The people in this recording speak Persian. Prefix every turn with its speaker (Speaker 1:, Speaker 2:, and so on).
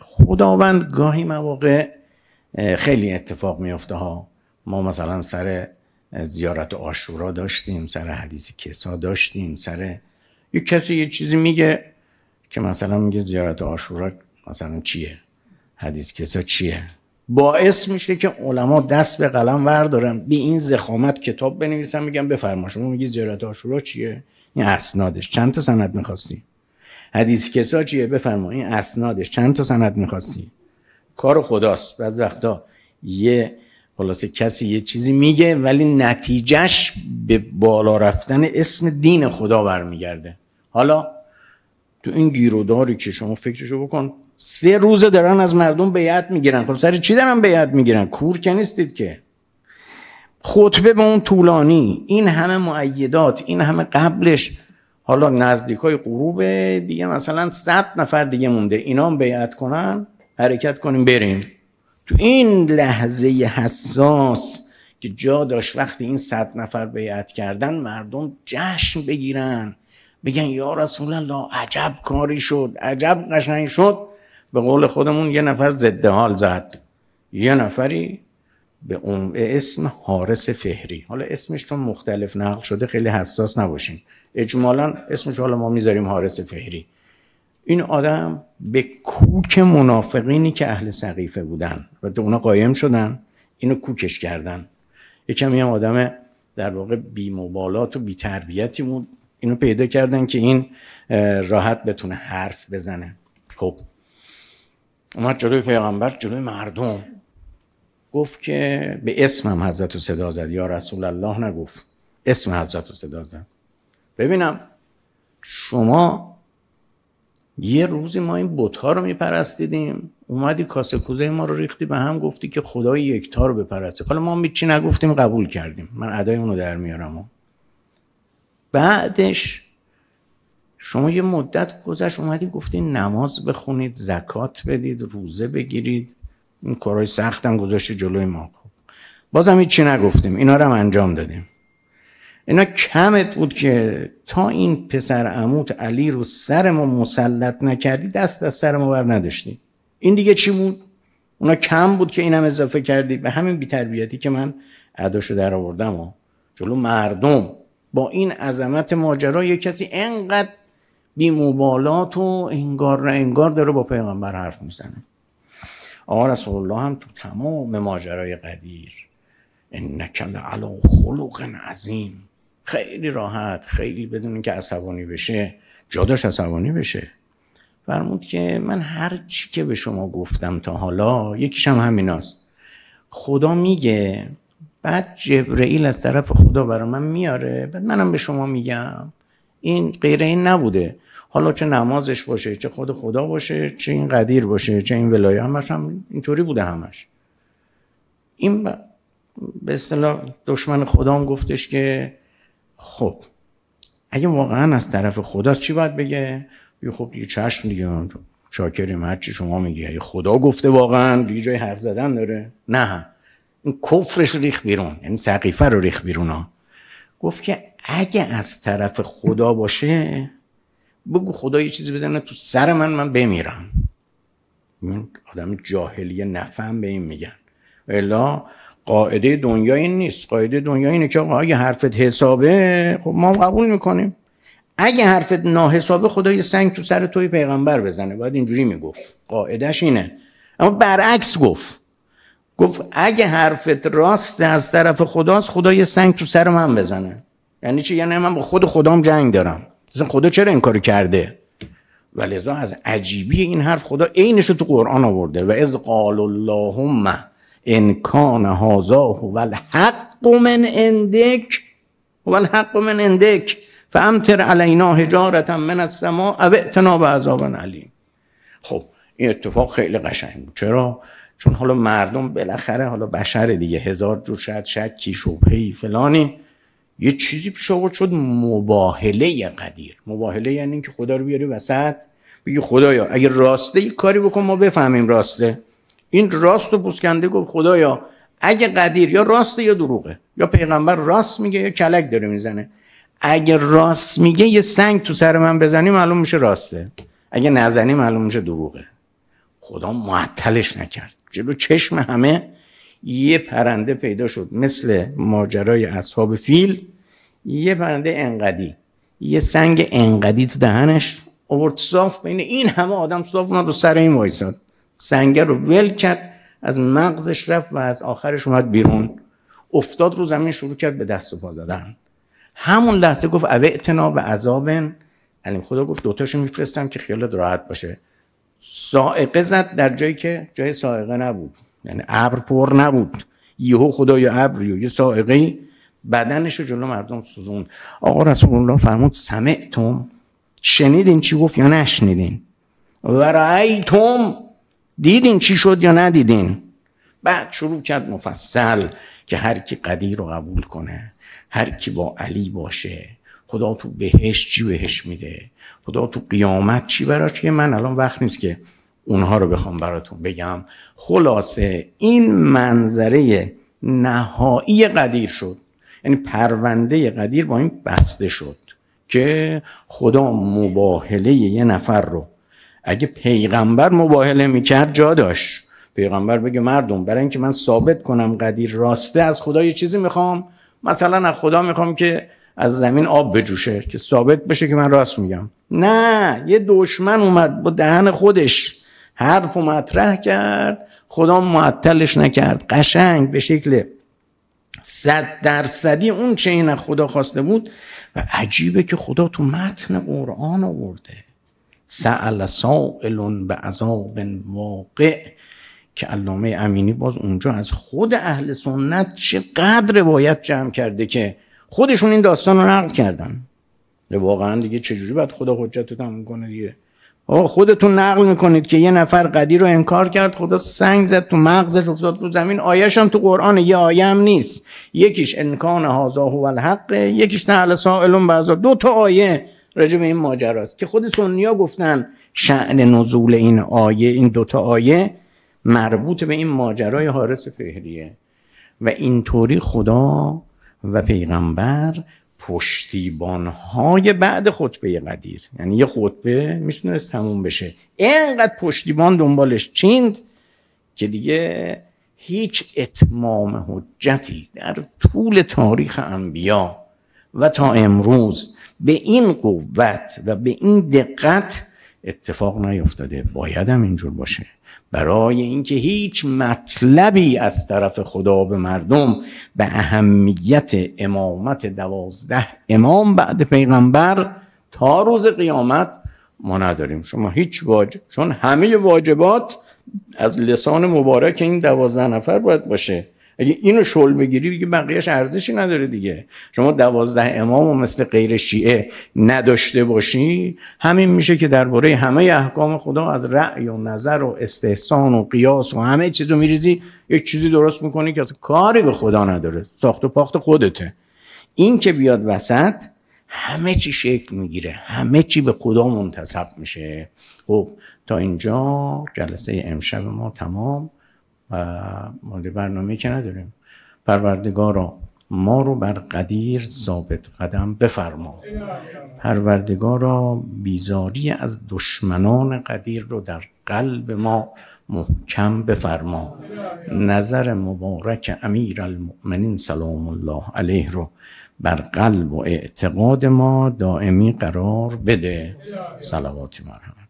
Speaker 1: خداوند گاهی مواقع خیلی اتفاق میفته ها. ما مثلا سر زیارت عاشورا داشتیم، سر حدیث کسا داشتیم، سر یک کسی یه چیزی میگه که مثلا میگه زیارت عاشورا مثلا چیه، حدیث کسا چیه، باعث میشه که علما دست به قلم وردارن، به این ضخامت کتاب بنویسن، میگن بفرما شما میگی زیارت عاشورا چیه، این اسنادش چند تا سند میخواستی، حدیث کسا چیه، بفرما این اسنادش چند تا سند میخواستی. کار خداست. بعضی وقتا یه خلاصه کسی یه چیزی میگه ولی نتیجهش به بالا رفتن اسم دین خدا برمیگرده. حالا تو این گیروداری که شما فکرشو بکن، 3 روزه دارن از مردم بیعت میگیرن. خب سر چی دارن بیعت میگیرن؟ کور که نیستید که. خطبه به اون طولانی، این همه مؤیدات، این همه قبلش. حالا نزدیکای غروب دیگه مثلا 100 نفر دیگه مونده، اینا هم بیعت کنن، حرکت کنیم بریم. تو این لحظه حساس که جا داشت وقتی این 100 نفر بیعت کردن مردم جشن بگیرن، بگن یا رسول الله عجب کاری شد، عجب قشنگ شد. به قول خودمون یه نفر ضد حال زد، یه نفری به اسم حارس فهری، حالا اسمش چون مختلف نقل شده خیلی حساس نباشین، اجمالا اسمش حالا ما میذاریم حارس فهری. این آدم به کوک منافقینی که اهل سقیفه بودن و اونا قایم شدن، اینو کوکش کردن. یکمی هم آدم در واقع بی مبالات و بی تربیتی بود، اینو پیدا کردن که این راحت بتونه حرف بزنه. خب اومد جلوی پیغمبر، جلوی مردم گفت که به اسمم حضرت رو صدا زد، یا رسول الله نگفت، اسم حضرت رو صدا زد. ببینم شما یه روزی ما این بت‌ها رو میپرستیدیم، اومدی کاسه کوزه ما رو ریختی به هم، گفتی که خدای یکتا رو بپرستی. حالا ما چی نگفتیم، قبول کردیم، من ادای اونو در میارم. بعدش شما یه مدت گذشت اومدی گفتی نماز بخونید، زکات بدید، روزه بگیرید، این کارهای سخت هم گذاشتی جلوی ما. بازم هیچ چی نگفتیم، اینا رو هم انجام دادیم. اینا کمت بود که تا این پسر عموت علی رو سر ما مسلط نکردی دست از سر ما بر نداشتی. این دیگه چی بود؟ اونا کم بود که اینم اضافه کردی. به همین بی‌تربیتی که من اداشو در آوردم و جلو مردم با این عظمت ماجرا یه کسی انقدر بی مبالات و انگار نه انگار داره با پیغمبر حرف میزنه. آقا رسول الله هم تو تمام ماجرای قدیر انک لعلی خلق عظیم، خیلی راحت، خیلی بدون اینکه عصبانی بشه، جا داشت عصبانی بشه، فرمود که من هر چی که به شما گفتم تا حالا یکیش هم همیناست. خدا میگه، بعد جبرئیل از طرف خدا برای من میاره، بعد منم به شما میگم. این غیر این نبوده. حالا چه نمازش باشه، چه خود خدا باشه، چه این قدیر باشه، چه این ولایه، همش هم اینطوری بوده همش. این به اصطلاح دشمن خدا هم گفتش که خب اگه واقعا از طرف خداست چی باید بگه؟ خب دیگه چشم دیگه، شاکریم هر چی شما میگی. اگه خدا گفته واقعا دیگه جای حرف زدن داره؟ نه، این کفرش ریخ بیرون، یعنی سقیفه رو ریخ بیرون ها. گفت که اگه از طرف خدا باشه بگو خدا یه چیزی بزنه تو سر من بمیرم. این آدم جاهلی نفهم به این میگن. الا قاعده دنیا این نیست. قاعده دنیا اینه که اگه حرفت حسابه خب ما قبول میکنیم، اگه حرفت ناحسابه خدا یه سنگ تو سر توی پیغمبر بزنه. باید اینجوری میگفت، قاعدش اینه. اما برعکس گفت اگه حرفت راست از طرف خداست خدا یه سنگ تو سر من بزنه. یعنی چی؟ یعنی من با خود خدام جنگ دارم. مثلا خدا چرا این کارو کرده؟ ولذا از عجیبی این حرف خدا عینش رو تو قرآن آورده. و اذ قال اللهم ان کان هذا هو الحق من عندك فامطر علینا حجارة من السماء او ائتنا بعذاب علیم. خب این اتفاق خیلی قشنگ بود. چرا؟ چون حالا مردم بالاخره، حالا بشر دیگه، هزار جور شاید شکی شبهه‌ای فلانی، یه چیزی پیش آورد شد مباهله قدیر. مباهله یعنی اینکه خدا رو بیاری وسط، بگی خدایا اگه راسته یک کاری بکن ما بفهمیم راسته. این راست و بوسکنده گفت خدایا اگه قدیر یا راسته یا دروغه، یا پیغمبر راست میگه یا کلک داره میزنه. اگه راست میگه یه سنگ تو سر من بزنی معلوم میشه راسته، اگه نزنی معلوم میشه دروغه. خدا معطلش نکرد. جلو چشم همه یه پرنده پیدا شد مثل ماجرای اصحاب فیل، یه پرنده انقدی، یه سنگ انقدی تو دهنش آورد، صاف بین این همه آدم صاف اومد و سر این وایساد، سنگ رو ول کرد، از مغزش رفت و از آخرش اومد بیرون، افتاد رو زمین، شروع کرد به دست و پا زدن. همون لحظه گفت اوعتنا به عذاب علیم. خدا گفت دوتاشو میفرستم که خیالت راحت باشه. صاعقه زد در جایی که جای صاعقه نبود، یعنی ابر پر نبود، یهو خدا یه ابری و یه صاعقه بدنش رو جلو مردم سوزون. آقا رسول الله فرمود سمعتم، شنیدین چی گفت یا نشنیدین؟ و رأیتم، دیدین چی شد یا ندیدین؟ بعد شروع کرد مفصل که هر کی قدیر رو قبول کنه، هر کی با علی باشه، خدا تو بهشت چی بهش میده، خدا تو قیامت چی براش، که من الان وقت نیست که اونها رو بخوام براتون بگم. خلاصه این منظره نهایی قدیر شد، یعنی پرونده قدیر با این بسته شد که خدا مباهله یه نفر رو، اگه پیغمبر مباهله میکرد جا داشت. پیغمبر بگه مردم برای اینکه من ثابت کنم قدیر راسته، از خدا یه چیزی میخوام، مثلا از خدا میخوام که از زمین آب بجوشه که ثابت بشه که من راست میگم. نه، یه دشمن اومد با دهن خودش حرف و مطرح کرد، خدا معطلش نکرد، قشنگ به شکل 100% اون چه این خدا خواسته بود. و عجیبه که خدا تو متن قرآن آورده سأل سائل بعذاب واقع، که علامه امینی باز اونجا از خود اهل سنت چقدر روایت جمع کرده که خودشون این داستان رو نقل کردن. واقعا دیگه چجوری باید خدا حجت رو تموم کنه دیگه؟ خودتون نقل میکنید که یه نفر قدیر رو انکار کرد، خدا سنگ زد تو مغزش افتاد رو زمین. آیه‌ش هم تو قرآن، یه آیه هم نیست، یکیش انکان هذا هو الحق، یکیش سأل سائل بعذاب. 2 تا آیه راجع به این ماجراست که خود سنی‌ها گفتن شأن نزول این آیه، این 2 تا آیه مربوط به این ماجرای حارث فهریه. و اینطوری خدا و پیغمبر پشتیبان‌های بعد خطبه قدیر، یعنی یه خطبه میتونست تموم بشه، اینقدر پشتیبان دنبالش چیند که دیگه هیچ اتمام حجتی در طول تاریخ انبیا و تا امروز به این قوت و به این دقت اتفاق نیفتاده. باید هم اینجور باشه، برای اینکه هیچ مطلبی از طرف خدا به مردم به اهمیت امامت 12 امام بعد پیغمبر تا روز قیامت ما نداریم. شما هیچ واجب، چون همه واجبات از لسان مبارک این 12 نفر باید باشه. اگه اینو شل بگیری دیگه بقیهش ارزشی نداره دیگه. شما 12 امامو مثل غیر شیعه نداشته باشی، همین میشه که درباره همه احکام خدا از رأی و نظر و استحسان و قیاس و همه چیزو میریزی، یک چیزی درست میکنی که اصلا کاری به خدا نداره، ساخت و پاخت خودته. این که بیاد وسط همه چی شکل میگیره، همه چی به خدا منتسب میشه. خب تا اینجا جلسه امشب ما تمام و ما برنامه‌ای که نداریم. پروردگارا ما رو بر قدیر ثابت قدم بفرما. پروردگارا بیزاری از دشمنان قدیر رو در قلب ما محکم بفرما. نظر مبارک امیرالمؤمنین سلام الله علیه رو بر قلب و اعتقاد ما دائمی قرار بده. صلوات مرحمت.